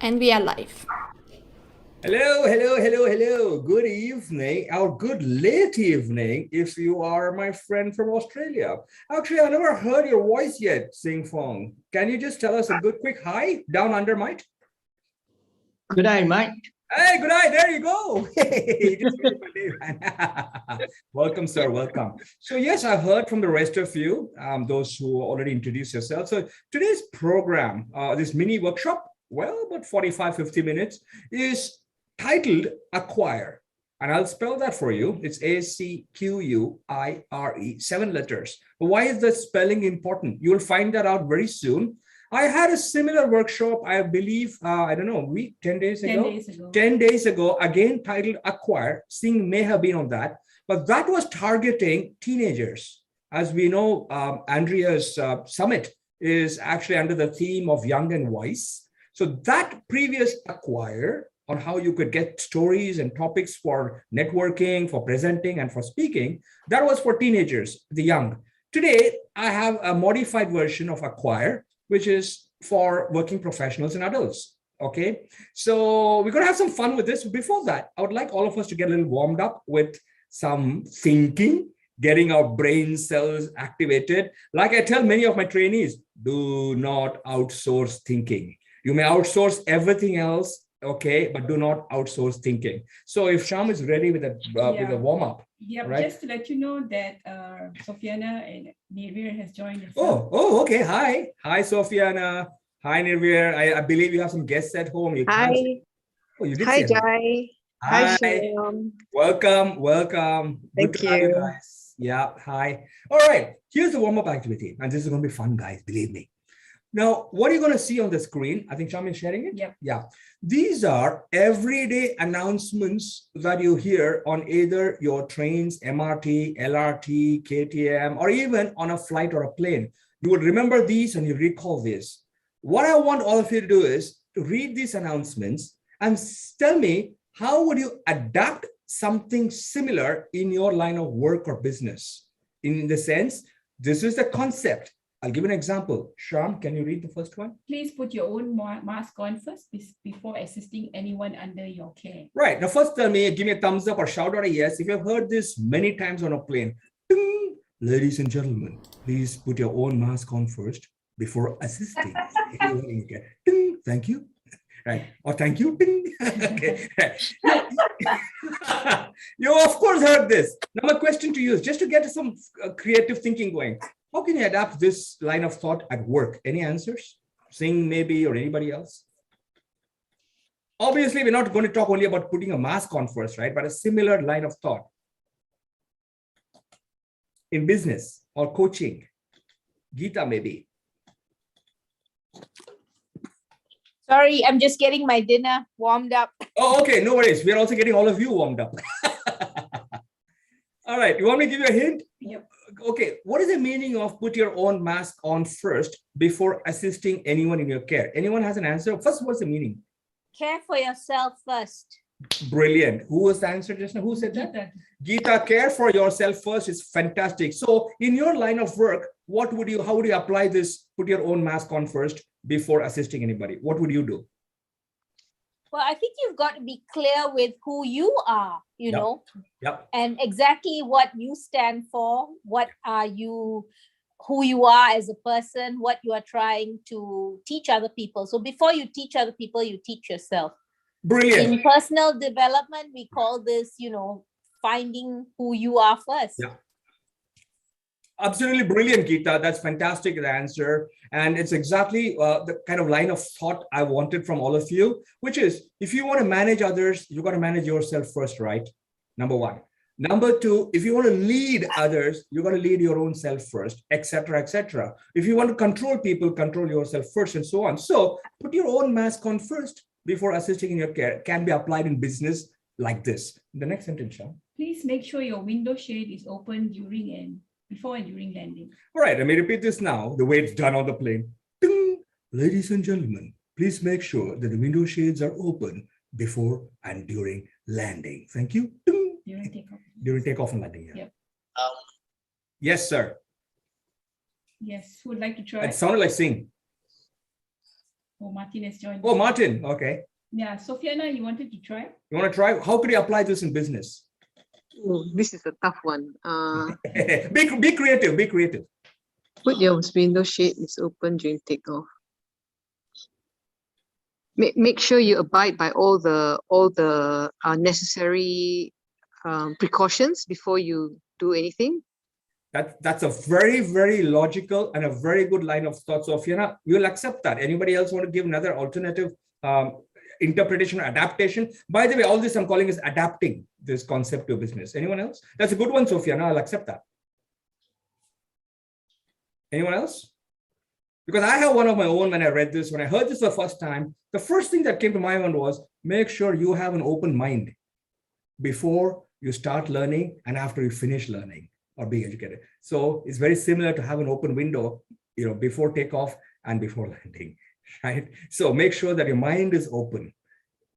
And we are live. Hello, hello, hello, hello. Good evening, or good late evening if you are my friend from Australia. Actually, I never heard your voice yet, Sing Fong. Can you just tell us a good quick hi down under, Mike? Good day, mate. Hey, good night. There you go. You just made my day. Welcome, sir. Welcome. So yes, I've heard from the rest of you, those who already introduced yourselves. So today's program, this mini workshop, well, about 45, 50 minutes, is titled Acquire. And I'll spell that for you. It's ACQUIRE, 7 letters. Why is the spelling important? You'll find that out very soon. I had a similar workshop, I believe, I don't know, 10 days ago? 10 days ago. 10 days ago, again titled Acquire. Singh may have been on that, but that was targeting teenagers. As we know, Andrea's summit is actually under the theme of young and wise. So that previous Acquire on how you could get stories and topics for networking, for presenting, and for speaking, that was for teenagers, the young. Today, I have a modified version of Acquire, which is for working professionals and adults. Okay, so we're going to have some fun with this. Before that, I would like all of us to get a little warmed up with some thinking, getting our brain cells activated. Like I tell many of my trainees, do not outsource thinking. You may outsource everything else, okay, but do not outsource thinking. So if Sham is ready with a warm-up. Yeah, right? Just to let you know that Sofiana and Nirvir has joined us. Oh, okay. Hi, Sofiana. Hi, Nirvir. I believe you have some guests at home. You Hi. Oh, you did Hi, say Jai. Hi, Shyam. Welcome. Thank Good to have you you. guys. Yeah, hi. All right, here's the warm-up activity. And this is going to be fun, guys, believe me. Now, what are you going to see on the screen? I think Sham is sharing it. Yep. Yeah. These are everyday announcements that you hear on either your trains, MRT, LRT, KTM, or even on a flight or a plane. You would remember these and you recall this. What I want all of you to do is to read these announcements and tell me, how would you adapt something similar in your line of work or business? In the sense, this is the concept. I'll give an example. Sham, can you read the first one? Please put your own mask on first before assisting anyone under your care. Right. Now, first tell me, give me a thumbs up or shout out a yes if you've heard this many times on a plane. Ding! Ladies and gentlemen, please put your own mask on first before assisting anyone in your care. Ding! Thank you. Right. Or thank you. Ding! Okay. You of course heard this. Now, my question to you is just to get some creative thinking going. How can you adapt this line of thought at work? Any answers? Singh maybe, or anybody else? Obviously, we're not going to talk only about putting a mask on first, right? But a similar line of thought in business or coaching. Geeta, maybe. Sorry, I'm just getting my dinner warmed up. Oh, okay. No worries. We're also getting all of you warmed up. All right. You want me to give you a hint? Yep. Okay. What is the meaning of put your own mask on first before assisting anyone in your care? Anyone has an answer? First, what's the meaning? Care for yourself first. Brilliant. Who was the answer just now? Who said that? Geeta, care for yourself first is fantastic. So in your line of work, how would you apply this, put your own mask on first before assisting anybody? What would you do? Well, I think you've got to be clear with who you are, you know, and exactly what you stand for, what are you, who you are as a person, what you are trying to teach other people. So before you teach other people, you teach yourself. Brilliant. In personal development, we call this, you know, finding who you are first. Yeah. Absolutely brilliant, Geeta. That's fantastic, the answer. And it's exactly the kind of line of thought I wanted from all of you, which is if you want to manage others, you got to manage yourself first, right? Number one. Number two, if you want to lead others, you got to lead your own self first, etc., etc. If you want to control people, control yourself first, and so on. So put your own mask on first before assisting in your care. Can be applied in business like this. The next sentence, Sean. Please make sure your window shade is open before and during landing. All right, let me repeat this now, the way it's done on the plane. Ding! Ladies and gentlemen, please make sure that the window shades are open before and during landing. Thank you. Ding! During takeoff. During takeoff and landing, yeah. Yep. Yes, sir. Yes, who would like to try? It sounded like Singh. Oh, Martin has joined. Oh, Martin. Okay. Yeah, Sofiana, you wanted to try? You want to try? How could you apply this in business? Oh, this is a tough one. Be creative. Be creative. Put your window shade is open during takeoff. Make sure you abide by all the necessary precautions before you do anything. That's a very, very logical and a very good line of thought, Sofiana. You'll accept that. Anybody else want to give another alternative interpretation or adaptation? By the way, all this I'm calling is adapting this concept to business. Anyone else? That's a good one, Sofiana. I'll accept that. Anyone else? Because I have one of my own when I read this, when I heard this for the first time, the first thing that came to my mind was make sure you have an open mind before you start learning and after you finish learning or being educated. So it's very similar to have an open window, before takeoff and before landing, right? So make sure that your mind is open.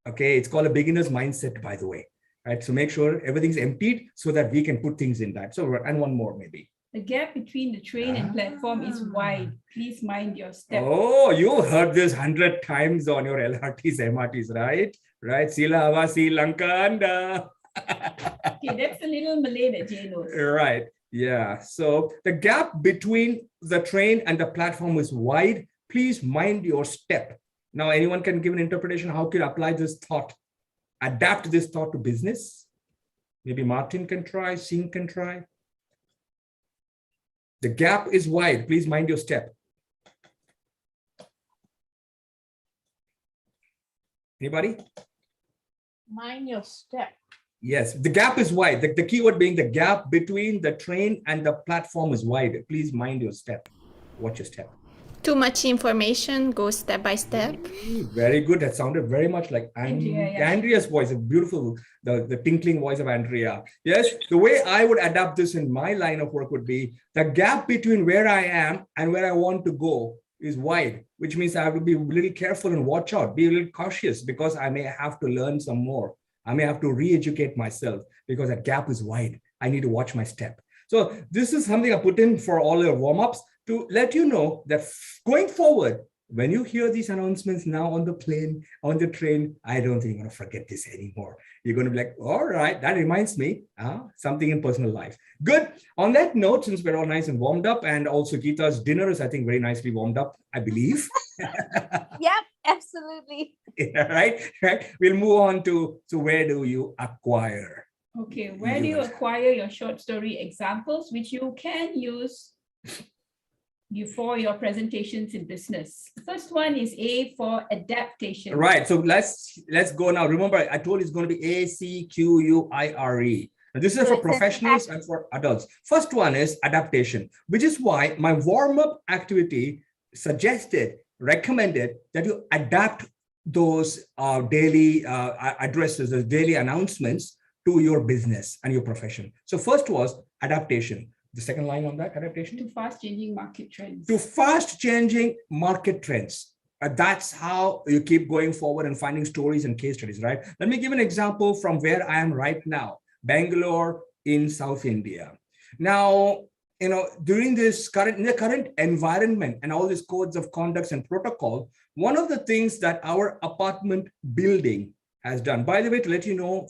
Okay, it's called a beginner's mindset, by the way, right? So make sure everything's emptied so that we can put things in that. So, and one more maybe. The gap between the train and platform is wide. Please mind your step. Oh, you heard this 100 times on your LRTs, MRTs, right? Right. Sila Avasi Lankanda. Okay, that's a little Malay that Jay knows. Right. Yeah. So the gap between the train and the platform is wide. Please mind your step. Now, anyone can give an interpretation. How can you apply this thought? Adapt this thought to business. Maybe Martin can try. Singh can try. The gap is wide. Please mind your step. Anybody? Mind your step. Yes, the gap is wide. The keyword being the gap between the train and the platform is wide. Please mind your step. Watch your step. Too much information, go step by step. Very good. That sounded very much like Andrea's voice, a beautiful, the tinkling voice of Andrea. Yes, the way I would adapt this in my line of work would be the gap between where I am and where I want to go is wide, which means I have to be a little careful and watch out, be a little cautious because I may have to learn some more. I may have to re-educate myself because that gap is wide. I need to watch my step. So this is something I put in for all your warm-ups to let you know that going forward, when you hear these announcements now on the plane, on the train, I don't think you're going to forget this anymore. You're going to be like, all right, that reminds me, something in personal life. Good. On that note, since we're all nice and warmed up, and also Geeta's dinner is, I think, very nicely warmed up, I believe. Yep, absolutely. Yeah, right. We'll move on to, so where do you acquire? Okay, where do you acquire your short story examples, which you can use for your presentations in business? The first one is A for adaptation. Right. So let's go now. Remember, I told you it's going to be ACQUIRE. Now, this is for professionals and for adults. First one is adaptation, which is why my warm-up activity recommended that you adapt those daily addresses, those daily announcements to your business and your profession. So first was adaptation. The second line on that, adaptation? To fast-changing market trends. To fast-changing market trends. That's how you keep going forward and finding stories and case studies, right? Let me give an example from where I am right now, Bangalore in South India. Now, during this current environment and all these codes of conducts and protocol, one of the things that our apartment building has done, by the way, to let you know,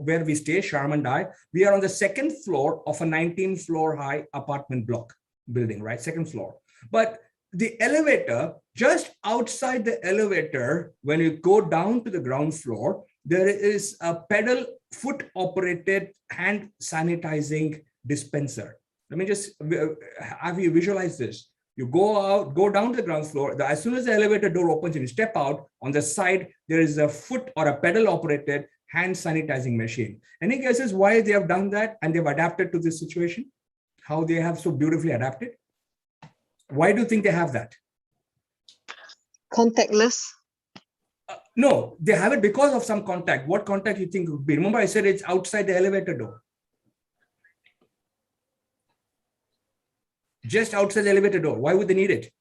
where we stay, Sharma and I, we are on the second floor of a 19-floor high apartment block building, right? Second floor. But the elevator, just outside the elevator, when you go down to the ground floor, there is a pedal foot-operated hand sanitizing dispenser. Let me just have you visualize this. You go down to the ground floor. As soon as the elevator door opens and you step out, on the side, there is a foot or a pedal operated hand sanitizing machine. Any guesses why they have done that and they've adapted to this situation? How they have so beautifully adapted? Why do you think they have that? Contactless. No, they have it because of some contact. What contact you think would be? Remember I said it's outside the elevator door. Just outside the elevator door. Why would they need it?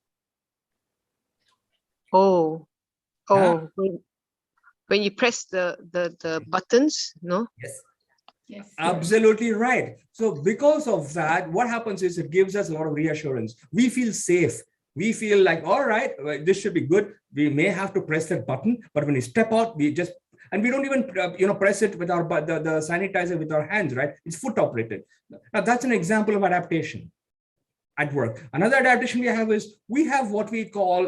Oh, when you press the buttons, no? Yes, absolutely right. So because of that, what happens is it gives us a lot of reassurance. We feel safe We feel like, all right, well, this should be good. We may have to press that button, but when we step out, we just, and we don't even, press it with our, the sanitizer with our hands, right? It's foot operated. Now that's an example of adaptation at work. Another adaptation we have is, we have what we call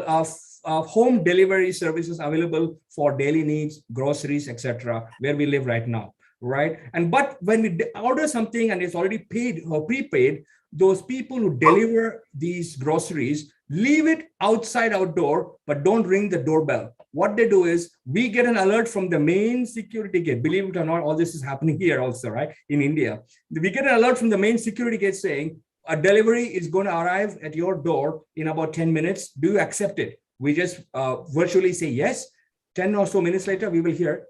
home delivery services available for daily needs, groceries, etc., where we live right now, right? But when we order something and it's already paid or prepaid, those people who deliver these groceries leave it outside our door, but don't ring the doorbell. What they do is, we get an alert from the main security gate. Believe it or not, all this is happening here also, right? In India, we get an alert from the main security gate saying, a delivery is going to arrive at your door in about 10 minutes. Do you accept it? We just virtually say yes. 10 or so minutes later, we will hear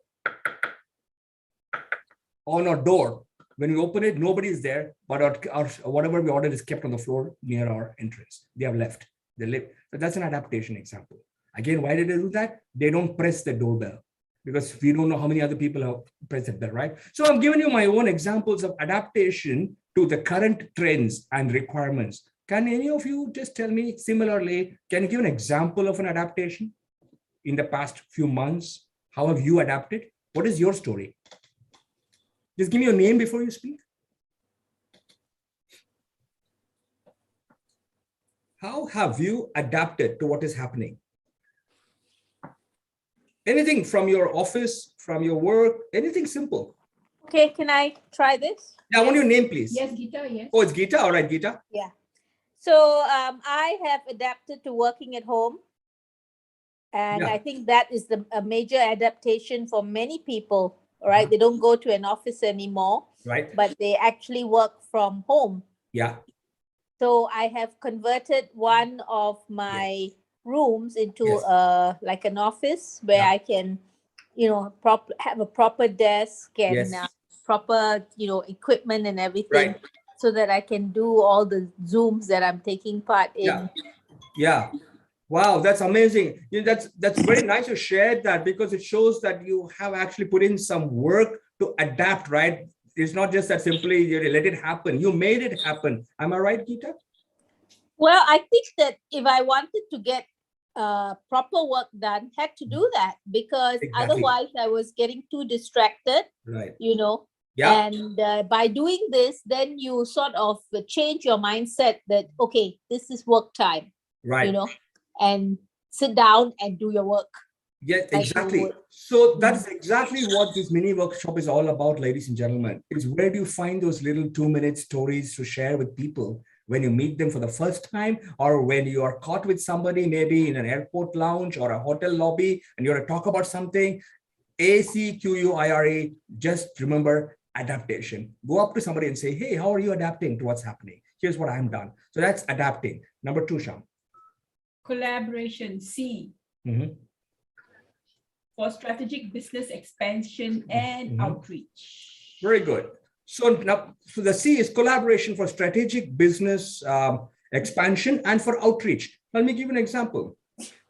on our door. When we open it, nobody is there, but our whatever we ordered is kept on the floor near our entrance. They have left. They live. So that's an adaptation example. Again, why did they do that? They don't press the doorbell, because we don't know how many other people have pressed the bell, right? So I'm giving you my own examples of adaptation to the current trends and requirements. Can any of you just tell me similarly, can you give an example of an adaptation in the past few months? How have you adapted? What is your story? Just give me your name before you speak. How have you adapted to what is happening? Anything from your office, from your work, anything simple. Okay, can I try this? Yeah, I want your name, please. Yes, Geeta, yes. Oh, it's Geeta. All right, Geeta. Yeah. So I have adapted to working at home. And Yeah. I think that is a major adaptation for many people, right? They don't go to an office anymore, Right. but they actually work from home. Yeah. So I have converted one of my rooms into Yes. like an office where Yeah. I can, have a proper desk and proper, equipment and everything, Right. so that I can do all the Zooms that I'm taking part in. Yeah. Yeah. Wow, that's amazing. That's very nice to share that, because it shows that you have actually put in some work to adapt, right? It's not just that simply you let it happen. You made it happen. Am I right, Geeta? Well, I think that if I wanted to get proper work done, had to do that, because otherwise I was getting too distracted, right? Yeah. And by doing this, then you sort of change your mindset that, okay, this is work time, right? And sit down and do your work. Yes, exactly. So that's exactly what this mini workshop is all about, ladies and gentlemen. It's where do you find those little 2-minute stories to share with people when you meet them for the first time, or when you are caught with somebody, maybe in an airport lounge or a hotel lobby, and you're to talk about something. ACQUIRA, just remember adaptation. Go up to somebody and say, hey, how are you adapting to what's happening? Here's what I'm done. So that's adapting. Number 2, Sham. Collaboration, C. For strategic business expansion and outreach. Very good. So now, the C is collaboration for strategic business expansion and for outreach. Let me give you an example.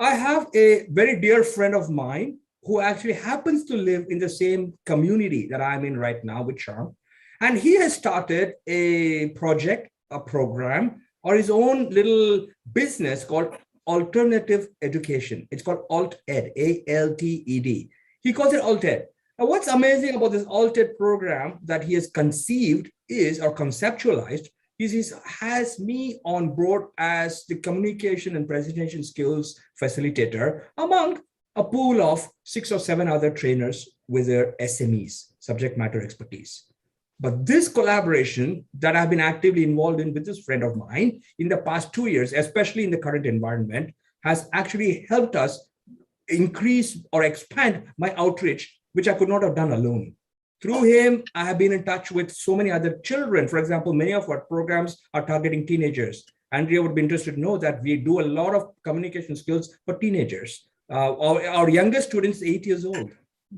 I have a very dear friend of mine who actually happens to live in the same community that I'm in right now with Charm. And he has started a project, a program, or his own little business called Alternative Education. It's called AltEd, ALTED. He calls it AltEd. Now, what's amazing about this AltEd program that he has conceived is, or conceptualized, is has me on board as the communication and presentation skills facilitator among a pool of 6 or 7 other trainers with their SMEs, subject matter expertise. But this collaboration that I've been actively involved in with this friend of mine in the past 2 years, especially in the current environment, has actually helped us increase or expand my outreach, which I could not have done alone. Through him, I have been in touch with so many other children. For example, many of our programs are targeting teenagers. Andrea would be interested to know that we do a lot of communication skills for teenagers. Our youngest students, 8 years old.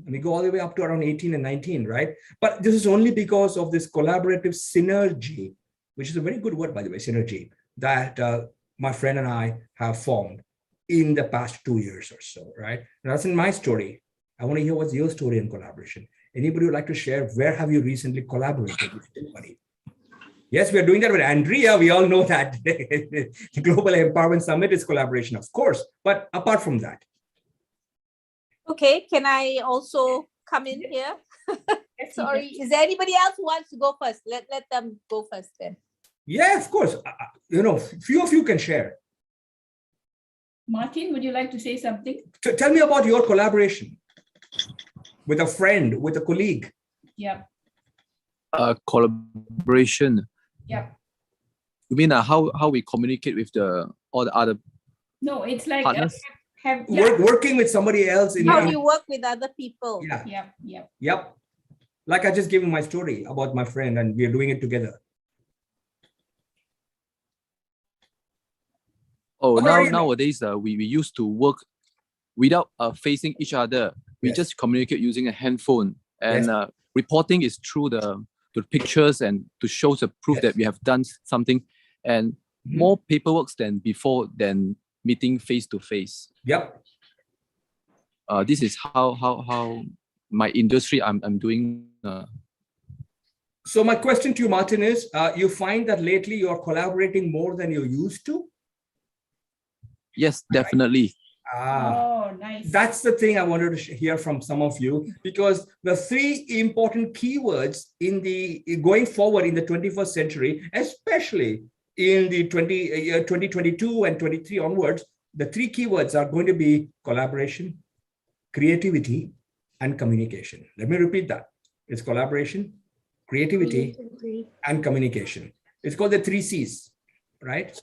And we go all the way up to around 18 and 19, right? But this is only because of this collaborative synergy, which is a very good word, by the way, synergy, that my friend and I have formed in the past 2 years or so, right? And that's in my story. I want to hear what's your story in collaboration. Anybody would like to share, where have you recently collaborated with anybody? Yes, we are doing that with Andrea. We all know that the Global Empowerment Summit is collaboration, of course. But apart from that. Okay, can I also come in here? Sorry, is there anybody else who wants to go first? Let them go first then. Yeah, of course. Few of you can share. Martin, would you like to say something? Tell me about your collaboration with a friend, with a colleague. Yeah. Collaboration. Yeah. You mean how we communicate with all the other? No, it's like partners? Working with somebody else. How do you work with other people? Yeah. Yeah. Yep. Like I just gave you my story about my friend, and we are doing it together. Oh, nowadays we used to work without facing each other. We just communicate using a handphone, and reporting is through the pictures and to show the proof that we have done something, and more paperwork than before than meeting face to face. Yep. This is how my industry I'm doing. So my question to you, Martin, is you find that lately you're collaborating more than you used to? Yes, definitely. Oh, nice. That's the thing I wanted to hear from some of you, because the three important keywords in the going forward in the 21st century, especially in the 2022 and 23 onwards, the three keywords are going to be collaboration, creativity, and communication. Let me repeat that. It's collaboration, creativity, and communication. It's called the 3 C's, right?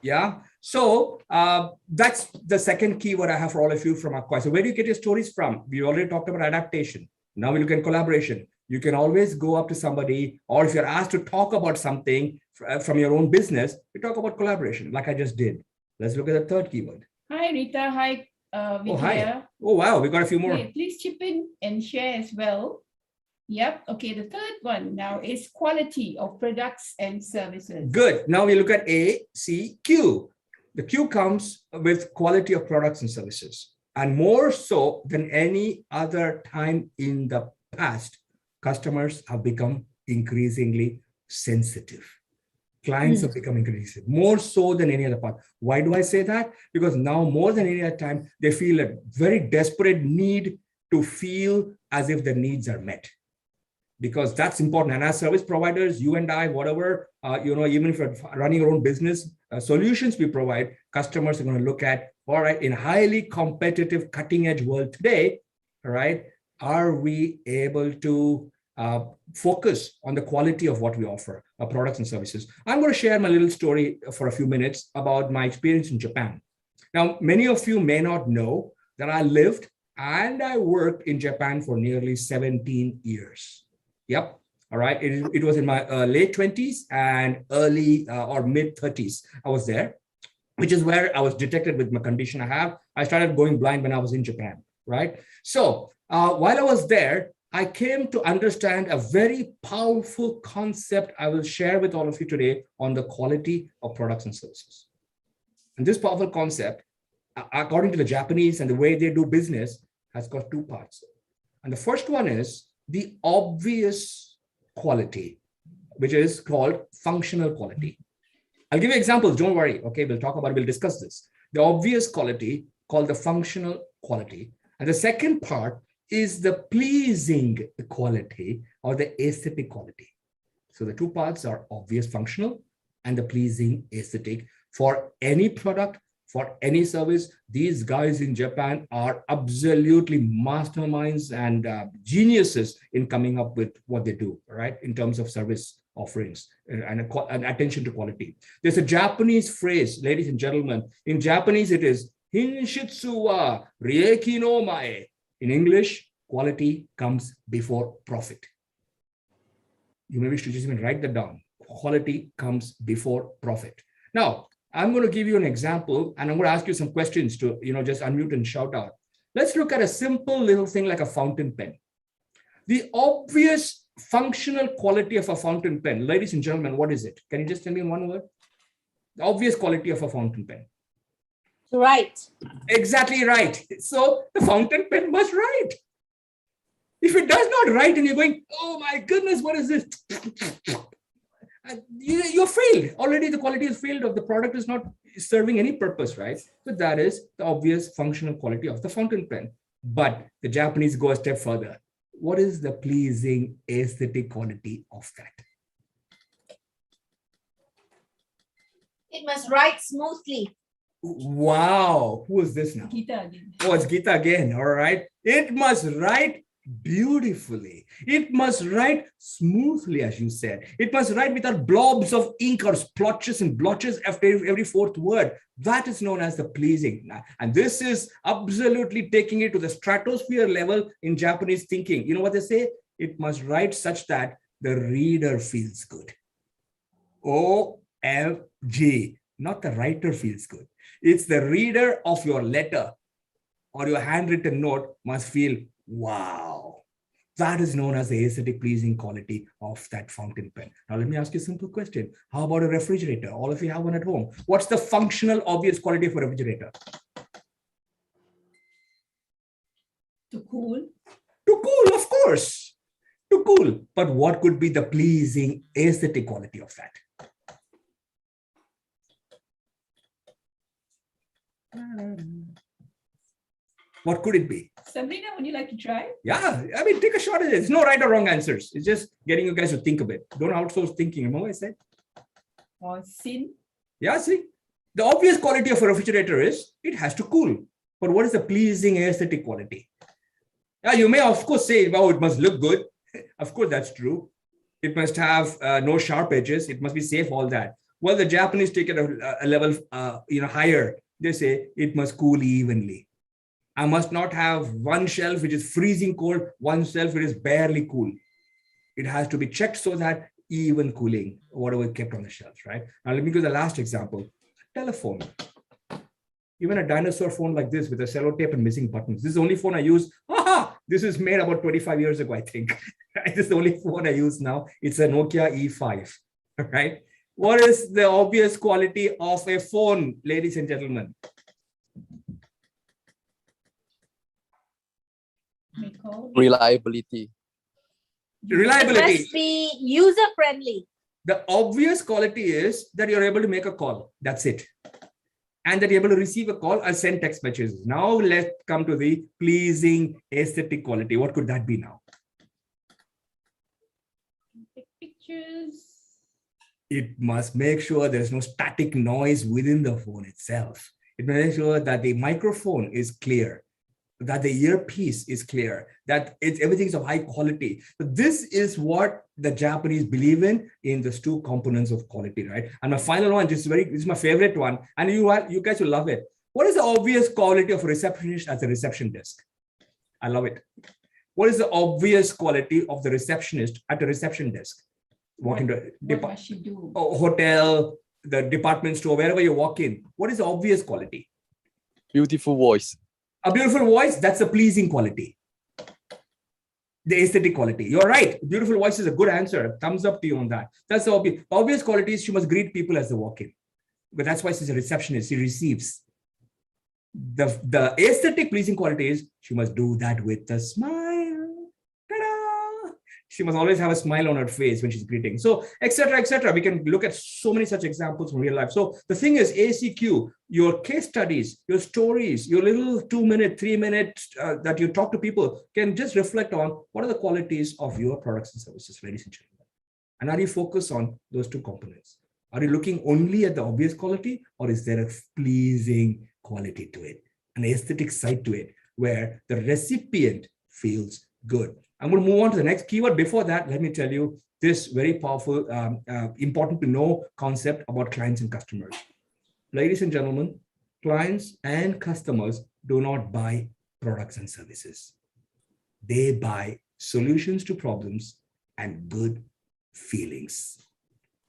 Yeah. So that's the second keyword I have for all of you from our quiz. So where do you get your stories from? We already talked about adaptation. Now we look at collaboration. You can always go up to somebody, or if you're asked to talk about something from your own business, you talk about collaboration, like I just did. Let's look at the third keyword. Hi, Rita. Hi, Vidya. Oh, hi. Oh, wow. We got a few more. Okay, please chip in and share as well. Yep. Okay. The third one now is quality of products and services. Good. Now we look at A, C, Q. The Q comes with quality of products and services. And more so than any other time in the past, customers have become increasingly sensitive. Clients have become increasingly more so than any other part. Why do I say that? Because now more than any other time, they feel a very desperate need to feel as if their needs are met. Because that's important. And as service providers, you and I, whatever, even if you're running your own business, solutions we provide, customers are going to look at, all right, in a highly competitive, cutting edge world today, all right, are we able to focus on the quality of what we offer, our products and services? I'm going to share my little story for a few minutes about my experience in Japan. Now, many of you may not know that I lived and I worked in Japan for nearly 17 years. Yep. All right. It was in my late 20s and early or mid 30s. I was there, which is where I was detected with my condition I have. I started going blind when I was in Japan. Right. So while I was there, I came to understand a very powerful concept I will share with all of you today on the quality of products and services. And this powerful concept, according to the Japanese and the way they do business, has got two parts. And the first one is the obvious quality, which is called functional quality. I'll give you examples, don't worry. Okay, we'll talk about it, we'll discuss this. The obvious quality called the functional quality. And the second part is the pleasing quality or the aesthetic quality. So the two parts are obvious functional and the pleasing aesthetic for any product, for any service. These guys in Japan are absolutely masterminds and geniuses in coming up with what they do, right? In terms of service offerings and attention to quality. There's a Japanese phrase, ladies and gentlemen. In Japanese, it is Hinshitsu wa rieki no mae. In English, quality comes before profit. You may wish to just even write that down. Quality comes before profit. Now, I'm going to give you an example, and I'm going to ask you some questions to, just unmute and shout out. Let's look at a simple little thing like a fountain pen. The obvious functional quality of a fountain pen, ladies and gentlemen, what is it? Can you just tell me in one word? The obvious quality of a fountain pen. Right. Exactly right. So the fountain pen must write. If it does not write and you're going, oh my goodness, what is this? you're failed. Already the quality is failed, of the product is not serving any purpose, right? So that is the obvious functional quality of the fountain pen. But the Japanese go a step further. What is the pleasing aesthetic quality of that? It must write smoothly. Wow, who is this now? Gita again. Oh, it's Gita again. All right. It must write beautifully. It must write smoothly, as you said. It must write without blobs of ink or splotches and blotches after every fourth word. That is known as the pleasing. And this is absolutely taking it to the stratosphere level in Japanese thinking. You know what they say? It must write such that the reader feels good. OMG. Not the writer feels good. It's the reader of your letter or your handwritten note must feel, wow. That is known as the aesthetic pleasing quality of that fountain pen. Now, let me ask you a simple question. How about a refrigerator? All of you have one at home. What's the functional, obvious quality of a refrigerator? To cool. To cool, of course. To cool. But what could be the pleasing aesthetic quality of that? What could it be? Sabrina, would you like to try? Yeah, I mean, take a shot at it. It's no right or wrong answers. It's just getting you guys to think a bit. Don't outsource thinking. Remember what I said? Or sin? Yeah, see, the obvious quality of a refrigerator is it has to cool. But what is the pleasing aesthetic quality? Yeah, you may of course say, wow, it must look good. Of course, that's true. It must have no sharp edges. It must be safe, all that. Well, the Japanese take it a level higher. They say it must cool evenly. I must not have one shelf which is freezing cold, one shelf which is barely cool. It has to be checked so that even cooling, whatever kept on the shelves, right? Now, let me give the last example. Telephone. Even a dinosaur phone like this with a sellotape and missing buttons. This is the only phone I use. Aha! This is made about 25 years ago, I think. This is the only phone I use now. It's a Nokia E5, right? What is the obvious quality of a phone, ladies and gentlemen? Reliability. Reliability. It must be user-friendly. The obvious quality is that you're able to make a call. That's it. And that you're able to receive a call or send text messages. Now let's come to the pleasing aesthetic quality. What could that be now? Take pictures. It must make sure there's no static noise within the phone itself. It must make sure that the microphone is clear, that the earpiece is clear, that everything's of high quality. So this is what the Japanese believe in these two components of quality, right? And my final one, this is my favorite one, and you guys will love it. What is the obvious quality of a receptionist at the reception desk? I love it. What is the obvious quality of the receptionist at a reception desk? Walk into what does she do? Hotel, the department store, wherever you walk in. What is the obvious quality? Beautiful voice. A beautiful voice, that's a pleasing quality. The aesthetic quality. You're right. Beautiful voice is a good answer. Thumbs up to you on that. That's the obvious. Obvious quality is she must greet people as they walk in. But that's why she's a receptionist. She receives. The aesthetic pleasing quality is she must do that with a smile. Ta-da! She must always have a smile on her face when she's greeting. So, etc., etc. We can look at so many such examples from real life. So the thing is, ACQ, your case studies, your stories, your little 2-minute, 3-minute that you talk to people can just reflect on what are the qualities of your products and services, ladies and gentlemen. And are you focused on those two components? Are you looking only at the obvious quality, or is there a pleasing quality to it, an aesthetic side to it, where the recipient feels good? I'm going to move on to the next keyword. Before that, let me tell you this very powerful, important to know concept about clients and customers. Ladies and gentlemen, clients and customers do not buy products and services. They buy solutions to problems and good feelings.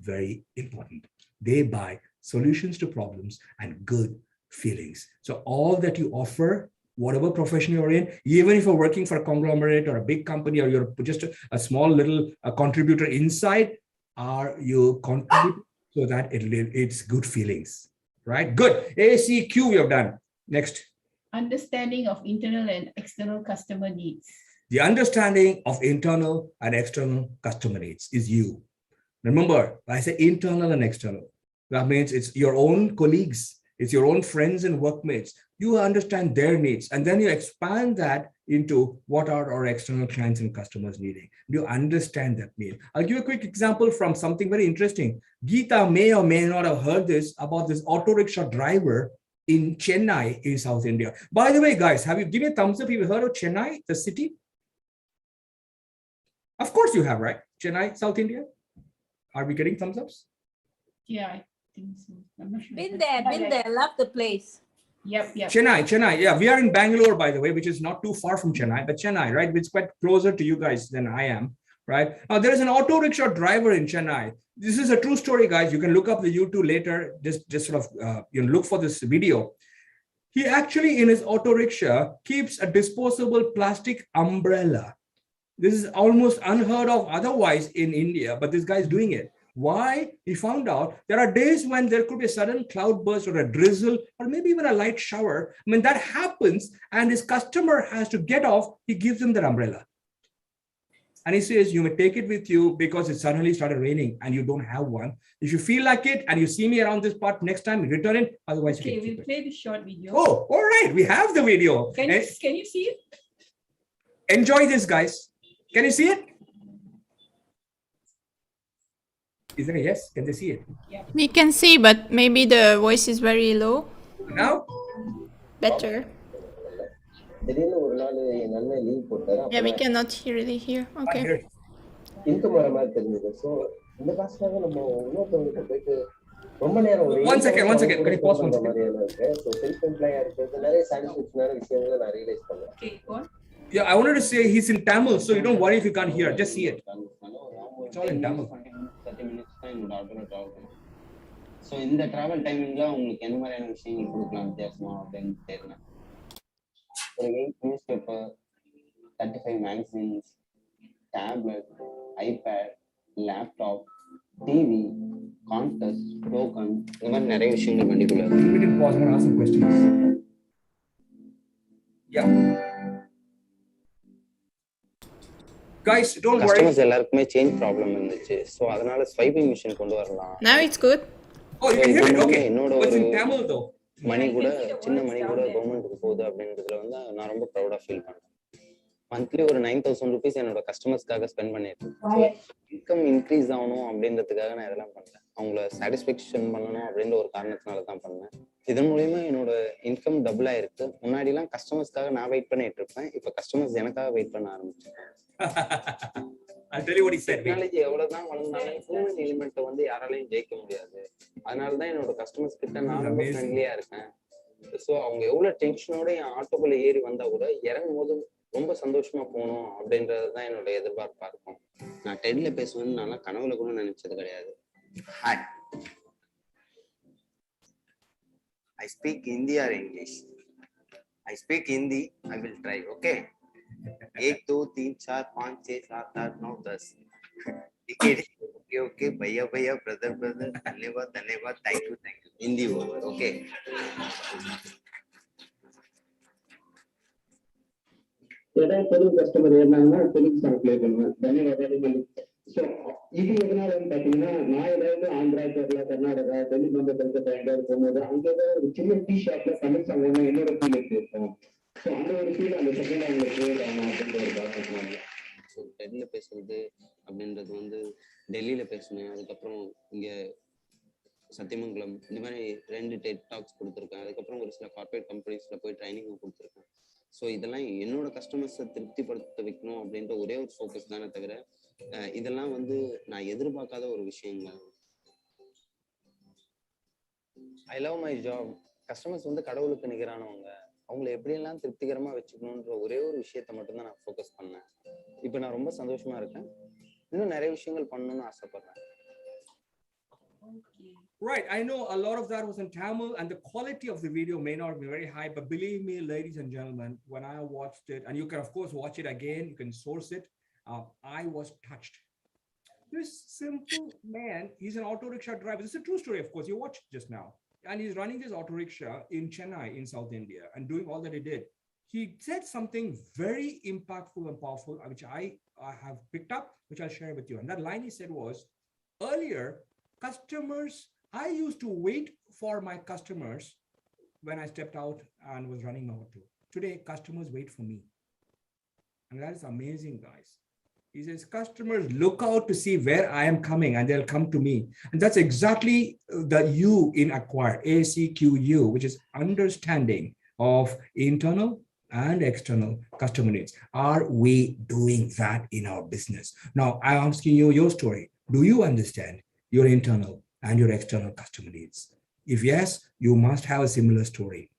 Very important. They buy solutions to problems and good feelings. So all that you offer, whatever profession you're in, even if you're working for a conglomerate or a big company, or you're just a small little contributor inside, are you contributing so that it's good feelings, right? Good. ACQ we have done. Next. Understanding of internal and external customer needs. The understanding of internal and external customer needs is you. Remember, I say internal and external. That means it's your own colleagues, it's your own friends and workmates. You understand their needs, and then you expand that into what are our external clients and customers needing. You understand that need. I'll give you a quick example from something very interesting. Geeta may or may not have heard this about this auto rickshaw driver in Chennai in South India. By the way, guys, have you give me a thumbs up if you heard of Chennai, the city? Of course you have, right? Chennai, South India. Are we getting thumbs ups? Yeah, I think so. I'm not sure. Been there, love the place. Yep. Chennai. Yeah, we are in Bangalore, by the way, which is not too far from Chennai, but Chennai, right? It's quite closer to you guys than I am, right? Now, there is an auto rickshaw driver in Chennai. This is a true story, guys. You can look up the YouTube later. Just sort of look for this video. He actually, in his auto rickshaw, keeps a disposable plastic umbrella. This is almost unheard of otherwise in India, but this guy is doing it. Why? He found out there are days when there could be a sudden cloud burst or a drizzle or maybe even a light shower. When that happens and his customer has to get off, he gives him that umbrella. And he says, you may take it with you because it suddenly started raining and you don't have one. If you feel like it and you see me around this part next time, return it. Otherwise, okay, we'll play the short video. Oh, all right. We have the video. Can you see it? Enjoy this, guys. Can you see it? Is there a yes? Can they see it? Yeah. We can see, but maybe the voice is very low. Now? Better. Yeah, we cannot really hear. Okay. One second. Can you pause 1 second? Okay, go on. Yeah, I wanted to say he's in Tamil, so you don't worry if you can't hear. Just see it. It's all in Tamil. 30 minutes தான் என்னோட ஆர்டரை travel பண்ணும். So இந்த travel டைமிங்கில் உங்களுக்கு என்ன மாதிரியான விஷயங்கள் கொடுக்கலாம் வித்தியாசமா அப்படின்னு தெரியல. ஒரு 8 news paper, 35 magazines, tablet, iPad, laptop, TV, contest, token, இந்த மாதிரி நிறைய விஷயங்கள் வண்டிக்குள்ள. We did pause and ask some questions. Yeah. Guys, don't worry. Customers எல்லாருக்குமே சேஞ்ச் ப்ராப்ளம் இருந்துச்சு. சோ அதனால ஸ்வைப்பிங் மிஷின் கொண்டு வரலாம். Now it's good. Oh, you can hear it. Okay. என்னோட ஒரு Tamil though. மணி கூட சின்ன மணி கூட கவர்மெண்ட்டுக்கு போகுது அப்படின்றதுல வந்து நான் ரொம்ப ப்ரௌடா ஃபீல் பண்றேன். மந்த்லி ஒரு 9,000 rupees என்னோட கஸ்டமர்ஸ்க்காக ஸ்பெண்ட் பண்ணிருக்கேன். இன்கம் இன்க்ரீஸ் ஆகணும் அப்படின்றதுக்காக நான் இதெல்லாம் பண்ணல. அவங்கள சாட்டிஸ்ஃபேக்ஷன் பண்ணணும் அப்படின்ற ஒரு காரணத்தினால தான் பண்ணேன். இதன் மூலமா என்னோட இன்கம் டபுள் ஆயிருக்கு. முன்னாடி எல்லாம் கஸ்டமர்ஸ்க்காக நான் வெயிட் பண்ணிட்டு இருப்பேன். இப்ப கஸ்டமர்ஸ் எனக்காக வெயிட் பண்ண ஆரம்பிச்சிருக்காங்க. I'll tell you what he said. Technology எவ்வளவுதான் வளர்ந்தாலும் ஹியூமன் எலிமெண்ட்டை வந்து யாராலையும் ஜெயிக்க முடியாது. அதனாலதான் என்னோட கஸ்டமர்ஸ் கிட்ட நான் ரொம்ப ஃப்ரெண்ட்லியா இருக்கேன். ஸோ அவங்க எவ்வளவு டென்ஷனோட என் ஆட்டோக்குள்ள ஏறி வந்தா கூட இறங்கும் போது ரொம்ப சந்தோஷமா போகணும் அப்படின்றதுதான் என்னோட எதிர்பார்ப்பா இருக்கும். நான் டெட்ல பேசுவேன்னு நல்லா கனவுல கூட நினைச்சது கிடையாது. Hi. I speak Hindi or English. I speak Hindi. I will try. Okay. 1 2 3 4 5 6 7 8 9 10. Okay. Bhaiya, brother. Dhanyavad. Thank you. Hindi over. Okay. ஏதாவது பெரிய கஸ்டமர் ஏறினாங்கன்னா தெலுங்கு சாங் பிளே பண்ணுவேன். தன்யவாதம். ஸோ இது எதனால பார்த்தீங்கன்னா நான் ஏதாவது ஆந்திரா, கேரளா, கர்நாடகா, டெல்லி போன்ற பெருசாக போகும்போது அங்கே ஏதாவது ஒரு சின்ன டீ ஷாப்ல தமிழ் சாங் வேணும் என்னோட ஃபீல் இருக்கும். ஸோ அந்த ஒரு ஃபீல் அந்த செகண்ட் அவங்களுக்கு கிரியேட் ஆகணும் அப்படின்ற ஒரு காரணம். ஸோ டெல்லியில பேசுறது அப்படின்றது வந்து டெல்லியில பேசினேன். அதுக்கப்புறம் இங்க சத்தியமங்கலம் இந்த மாதிரி 2 டெட் டாக்ஸ் கொடுத்துருக்கேன். அதுக்கப்புறம் ஒரு சில கார்பரேட் கம்பெனிஸ்ல போய் ட்ரைனிங்கும் கொடுத்துருக்கேன். ஸோ இதெல்லாம் என்னோட கஸ்டமர்ஸை திருப்திப்படுத்த வைக்கணும் அப்படின்ற ஒரே ஒரு ஃபோக்கஸ் தானே தவிர இதெல்லாம் வந்து நான் எதிர்பார்க்காத ஒரு விஷயங்கள். I love my job. Customers வந்து கடவுளுக்கு நிகரானவங்க. அவங்களை எப்படியெல்லாம் திருப்திகரமா வச்சுக்கணுன்ற ஒரே ஒரு விஷயத்த மட்டும்தான் நான் ஃபோக்கஸ் பண்ணேன். இப்போ நான் ரொம்ப சந்தோஷமா இருக்கேன். இன்னும் நிறைய விஷயங்கள் பண்ணணும்னு ஆசைப்படுறேன். Right, I know a lot of that was in Tamil and the quality of the video may not be very high, but believe me, ladies and gentlemen, when I watched it, and you can of course watch it again, you can source it, I was touched. This simple man, he's an auto rickshaw driver. This is a true story, of course, you watched just now. And he's running this auto rickshaw in Chennai, in South India, and doing all that he did. He said something very impactful and powerful, which I have picked up, which I'll share with you. And that line he said was, Earlier, I used to wait for my customers when I stepped out and was running my auto. Today, customers wait for me. And that is amazing, guys. He says, customers look out to see where I am coming and they'll come to me. And that's exactly the U in acquire, ACQU, which is understanding of internal and external customer needs. Are we doing that in our business? Now, I'm asking you your story. Do you understand your internal and your external customer needs? If yes, you must have a similar story.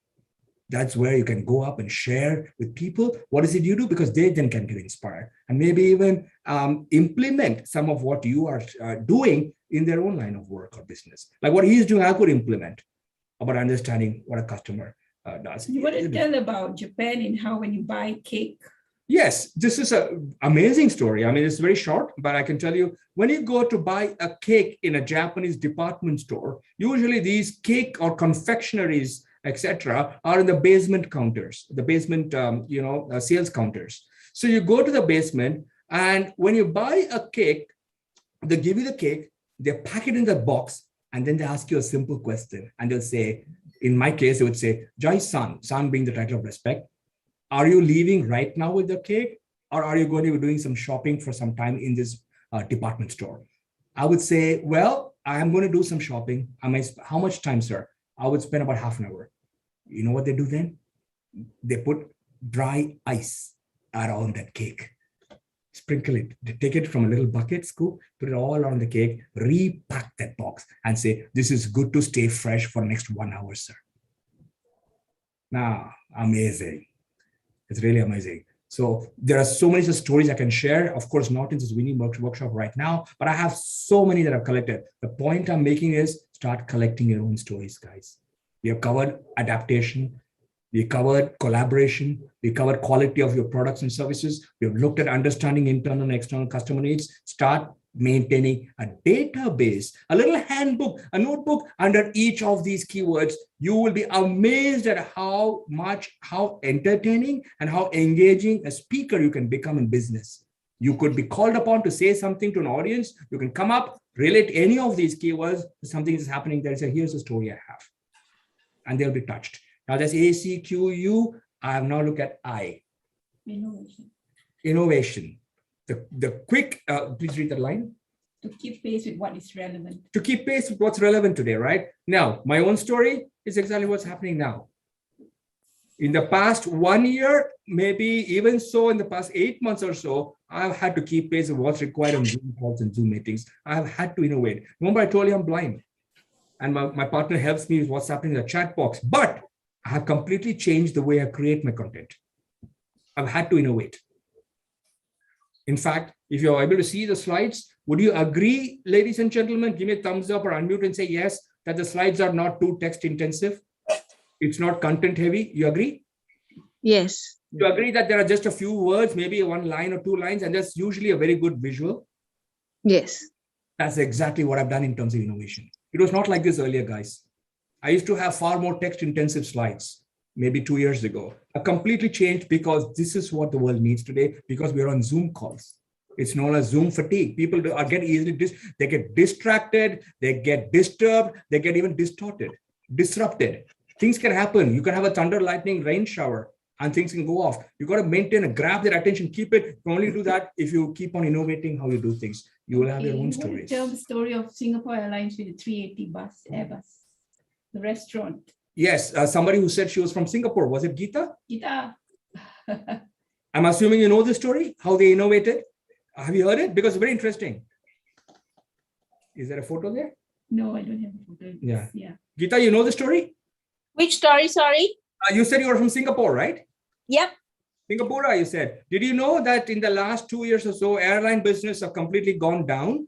That's where you can go up and share with people. What is it you do? Because they then can get inspired and maybe even implement some of what you are doing in their own line of work or business. Like what he's doing, I could implement about understanding what a customer does. You want to tell about Japan and how when you buy cake? Yes, this is an amazing story. I mean, it's very short, but I can tell you, when you go to buy a cake in a Japanese department store, usually these cake or confectionaries, etc., are in the basement counters, the basement, sales counters. So you go to the basement, and when you buy a cake, they give you the cake, they pack it in the box, and then they ask you a simple question. And they'll say, in my case, they would say, Jai-san, san being the title of respect, are you leaving right now with the cake? Or are you going to be doing some shopping for some time in this department store? I would say, well, I'm going to do some shopping. How much time, sir? I would spend about half an hour. You know what they do then? They put dry ice around that cake. Sprinkle it. They take it from a little bucket, scoop, put it all around the cake, repack that box and say, this is good to stay fresh for the next 1 hour, sir. Now, amazing. It's really amazing. So there are so many stories I can share. Of course, not in this winning workshop right now, but I have so many that I've collected. The point I'm making is start collecting your own stories, guys. We have covered adaptation. We covered collaboration. We covered quality of your products and services. We have looked at understanding internal and external customer needs. Start maintaining a database, a little handbook, a notebook under each of these keywords. You will be amazed at how entertaining and how engaging a speaker you can become in business. You could be called upon to say something to an audience. You can come up, relate any of these keywords to something that's happening there. Say, here's the story I have. And they'll be touched. Now that's ACQU. I have now looked at I. Innovation. The quick, please read that line. To keep pace with what is relevant. To keep pace with what's relevant today, right? Now, my own story is exactly what's happening now. In the past 1 year, maybe even so in the past 8 months or so, I've had to keep pace with what's required on Zoom calls and Zoom meetings. I've had to innovate. Remember, I told you I'm blind. And my partner helps me with what's happening in the chat box. But I have completely changed the way I create my content. I've had to innovate. In fact, if you're able to see the slides, would you agree, ladies and gentlemen, give me a thumbs up or unmute and say yes, that the slides are not too text intensive? It's not content heavy. You agree? Yes. You agree that there are just a few words, maybe 1 line or 2 lines, and that's usually a very good visual? Yes. That's exactly what I've done in terms of innovation. It was not like this earlier, guys. I used to have far more text intensive slides. Maybe 2 years ago. I completely changed because this is what the world needs today, because we're on Zoom calls. It's known as Zoom fatigue. People get easily, they get distracted, they get disturbed, they get even distorted, disrupted. Things can happen. You can have a thunder, lightning, rain shower, and things can go off. You got to maintain and grab their attention, keep it. You can only do that if you keep on innovating how you do things. You will have your own stories. Tell the story of Singapore Airlines with the 380 Airbus, the restaurant. Yes, somebody who said she was from Singapore. Was it Geeta? Geeta. I'm assuming you know the story, how they innovated. Have you heard it? Because it's very interesting. Is there a photo there? No, I don't have a photo. Yeah. Yeah. Geeta, you know the story? Which story, sorry? You said you were from Singapore, right? Yep. Singapore, you said. Did you know that in the last 2 years or so, airline business have completely gone down?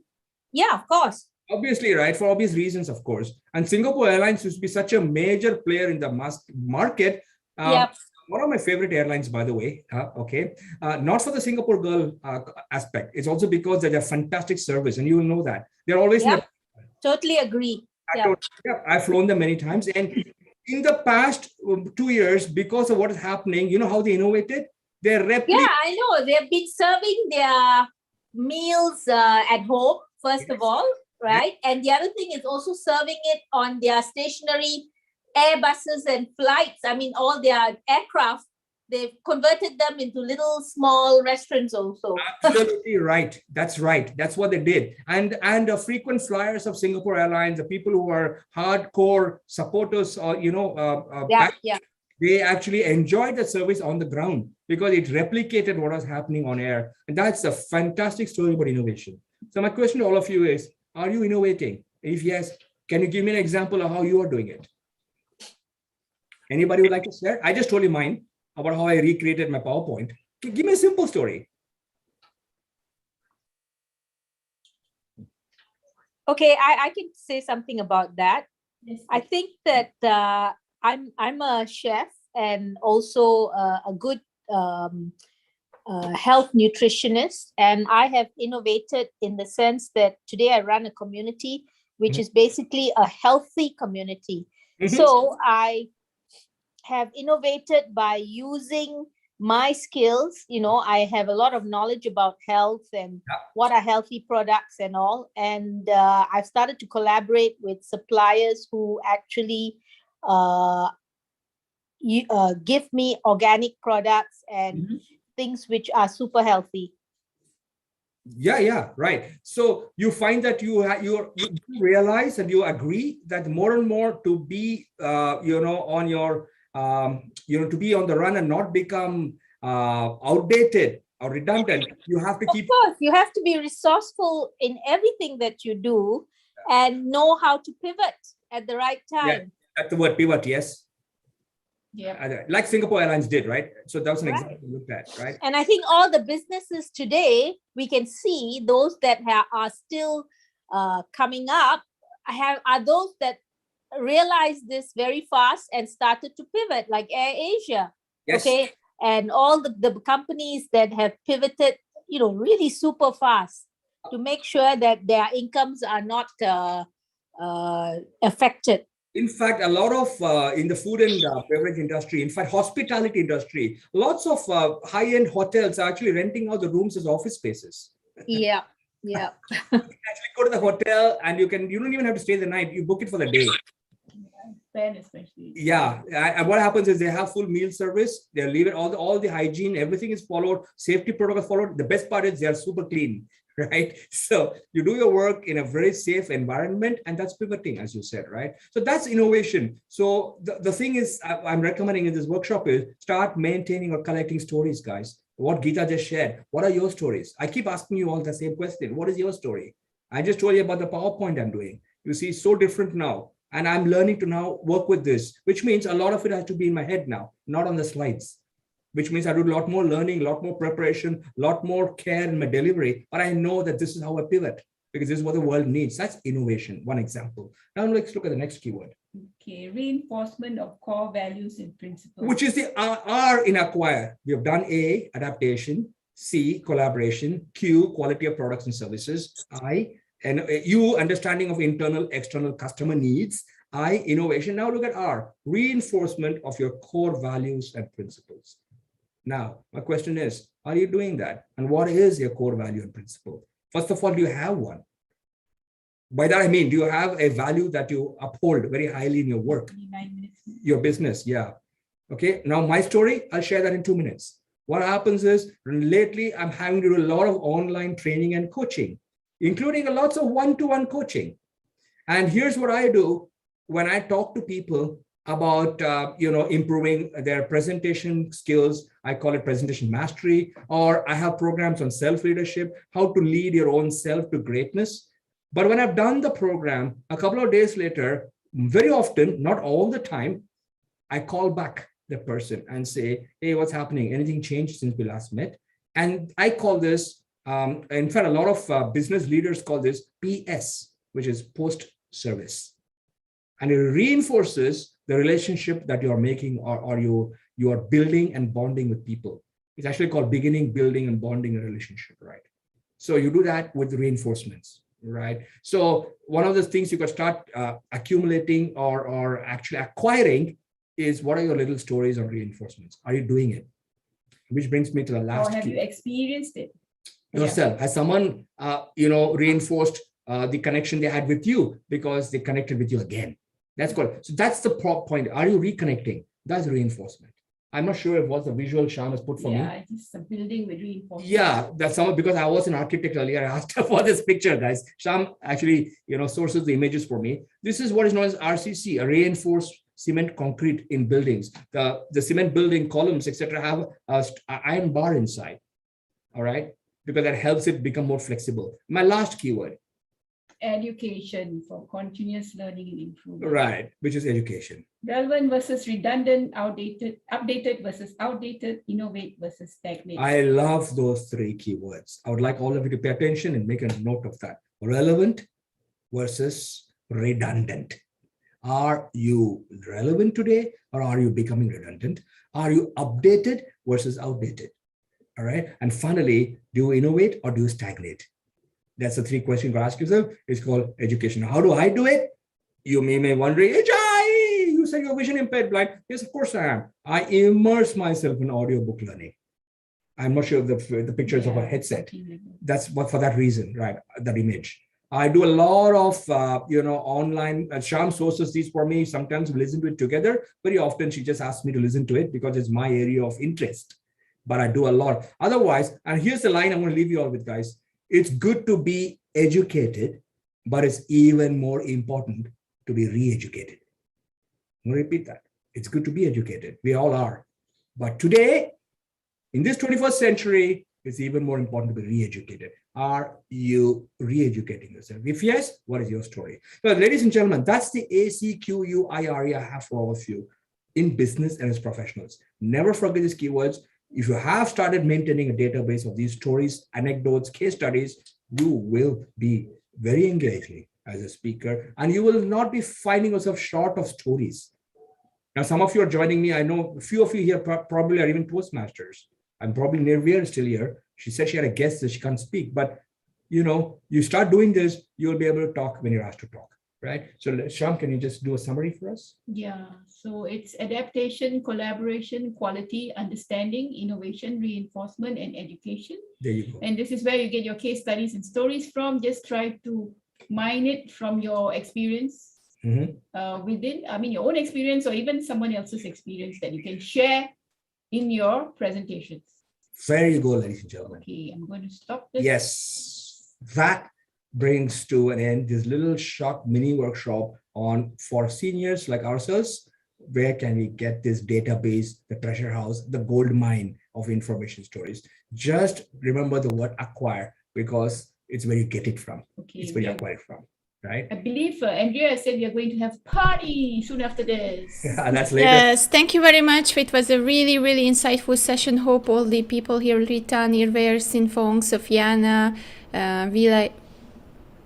Yeah, of course. Obviously, right? For obvious reasons, of course. And Singapore Airlines used to be such a major player in the market. Yep. One of my favorite airlines, by the way. Okay. Not for the Singapore girl aspect. It's also because they're a fantastic service, and you will know that. They're always totally agree. I've flown them many times. And in the past 2 years, because of what is happening, you know how they innovated? They're Yeah, I know. They've been serving their meals at home, first of all. right? And the other thing is also serving it on their stationary Airbuses and flights. I mean, all their aircraft, they've converted them into little small restaurants also. Absolutely right. That's right. That's what they did. And frequent flyers of Singapore Airlines, the people who are hardcore supporters, or they actually enjoyed the service on the ground because it replicated what was happening on air. And that's a fantastic story about innovation. So my question to all of you is, are you innovating? If yes, can you give me an example of how you are doing it? Anybody would like to share? I just told you mine about how I recreated my PowerPoint. Give me a simple story. Okay, I can say something about that. Yes. I think that I'm a chef and also a good health nutritionist, and I have innovated in the sense that today I run a community which is basically a healthy community. So I have innovated by using my skills. I have a lot of knowledge about health and what are healthy products and all. And I've started to collaborate with suppliers who actually give me organic products and things which are super healthy. Yeah, right. So you find that you realize and you agree that more and more to be, on your, to be on the run and not become outdated or redundant, you have to keep. Of course, you have to be resourceful in everything that you do and know how to pivot at the right time. Yeah, that's the word, pivot, yes. Yeah, like Singapore Airlines did, right? So that was an example to look at, right? And I think all the businesses today, we can see those that are still coming up are those that realized this very fast and started to pivot, like Air Asia. Yes. Okay, and all the companies that have pivoted, really super fast to make sure that their incomes are not affected. In fact, a lot of in the food and beverage industry, in fact, hospitality industry, lots of high-end hotels are actually renting out the rooms as office spaces. Yeah. You can actually go to the hotel and you don't even have to stay the night. You book it for the day. Especially. Yeah, and what happens is they have full meal service. They leave it all the hygiene, everything is followed, safety protocols followed. The best part is they are super clean, right? So you do your work in a very safe environment, and that's pivoting, as you said, right? So that's innovation. So the thing is, I'm recommending in this workshop is start maintaining or collecting stories, guys. What Geeta just shared. What are your stories? I keep asking you all the same question. What is your story? I just told you about the PowerPoint I'm doing. You see, it's so different now. And I'm learning to now work with this, which means a lot of it has to be in my head now, not on the slides, which means I do a lot more learning, a lot more preparation, a lot more care in my delivery. But I know that this is how I pivot because this is what the world needs. That's innovation, one example. Now let's look at the next keyword. Okay, reinforcement of core values and principles. Which is the R in acquire. We have done A, adaptation, C, collaboration, Q, quality of products and services, I, and U, understanding of internal, external customer needs, I, innovation. Now look at R, reinforcement of your core values and principles. Now, my question is, are you doing that? And what is your core value and principle? First of all, do you have one? By that, I mean, do you have a value that you uphold very highly in your work, your business? Yeah. Okay. Now, my story, I'll share that in 2 minutes. What happens is lately, I'm having to do a lot of online training and coaching, including lots of one-to-one coaching. And here's what I do when I talk to people about, improving their presentation skills. I call it presentation mastery, or I have programs on self-leadership, how to lead your own self to greatness. But when I've done the program, a couple of days later, very often, not all the time, I call back the person and say, hey, what's happening? Anything changed since we last met? And I call this, in fact, a lot of business leaders call this PS, which is post-service. And it reinforces the relationship that you're making or you are building and bonding with people. It's actually called beginning, building, and bonding a relationship, right? So you do that with reinforcements. Right. So one of the things you could start accumulating or actually acquiring is what are your little stories on reinforcements? Are you doing it? Which brings me to the last. Or have you experienced it yourself? Has someone, reinforced the connection they had with you because they connected with you again. That's good. So that's the point. Are you reconnecting? That's reinforcement. I'm not sure if what's the visual Shyam has put for me. Yeah, just a building with reinforcement. Yeah, that's some because I was an architect earlier. I asked her for this picture, guys. Shyam actually, sources the images for me. This is what is known as RCC, a reinforced cement concrete in buildings. The cement building columns, etc., have an iron bar inside. All right, because that helps it become more flexible. My last keyword. Education for continuous learning and improvement. Right, which is education. Relevant versus redundant, outdated, updated versus outdated, innovate versus stagnate. I love those three keywords. I would like all of you to pay attention and make a note of that. Relevant versus redundant. Are you relevant today or are you becoming redundant? Are you updated versus outdated? All right. And finally, do you innovate or do you stagnate? That's the three questions you ask yourself. It's called education. How do I do it? You may wonder, Ajay, you said you're vision impaired, blind. Yes, of course I am. I immerse myself in audiobook learning. I'm not sure if the pictures of a headset. That's what for that reason, right? That image. I do a lot of, online. Shyam sources these for me. Sometimes we listen to it together. Very often she just asks me to listen to it because it's my area of interest. But I do a lot. Otherwise, and here's the line I'm going to leave you all with, guys. It's good to be educated, but it's even more important to be re-educated. I'm going to repeat that. It's good to be educated. We all are. But today, in this 21st century, it's even more important to be re-educated. Are you re-educating yourself? If yes, what is your story? So, ladies and gentlemen, that's the ACQUIRE I have for all of you in business and as professionals. Never forget these keywords. If you have started maintaining a database of these stories, anecdotes, case studies, you will be very engaging as a speaker, and you will not be finding yourself short of stories. Now, some of you are joining me. I know a few of you here probably are even Toastmasters. I'm probably Nirvia is still here. She said she had a guest that she can't speak, but you start doing this, you'll be able to talk when you're asked to talk. Right. So Shyam, can you just do a summary for us? Yeah. So it's adaptation, collaboration, quality, understanding, innovation, reinforcement, and education. There you go. And this is where you get your case studies and stories from. Just try to mine it from your experience within, your own experience or even someone else's experience that you can share in your presentations. There you go, ladies and gentlemen. Okay, I'm going to stop this. Yes. That brings to an end this little short mini workshop for seniors like ourselves. Where can we get this database, the treasure house, the gold mine of information stories? Just remember the word acquire because it's where you get it from. Okay, it's where you acquire it from, right? I believe Andrea said we are going to have party soon after this. Yeah, that's later. Yes, thank you very much. It was a really, really insightful session. Hope all the people here, Rita, Nirver, Sinfong, Sofiana,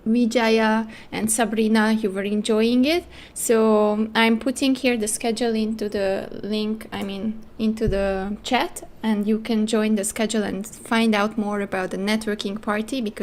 Vijaya and Sabrina, you were enjoying it. So I'm putting here the schedule into the link, into the chat, and you can join the schedule and find out more about the networking party because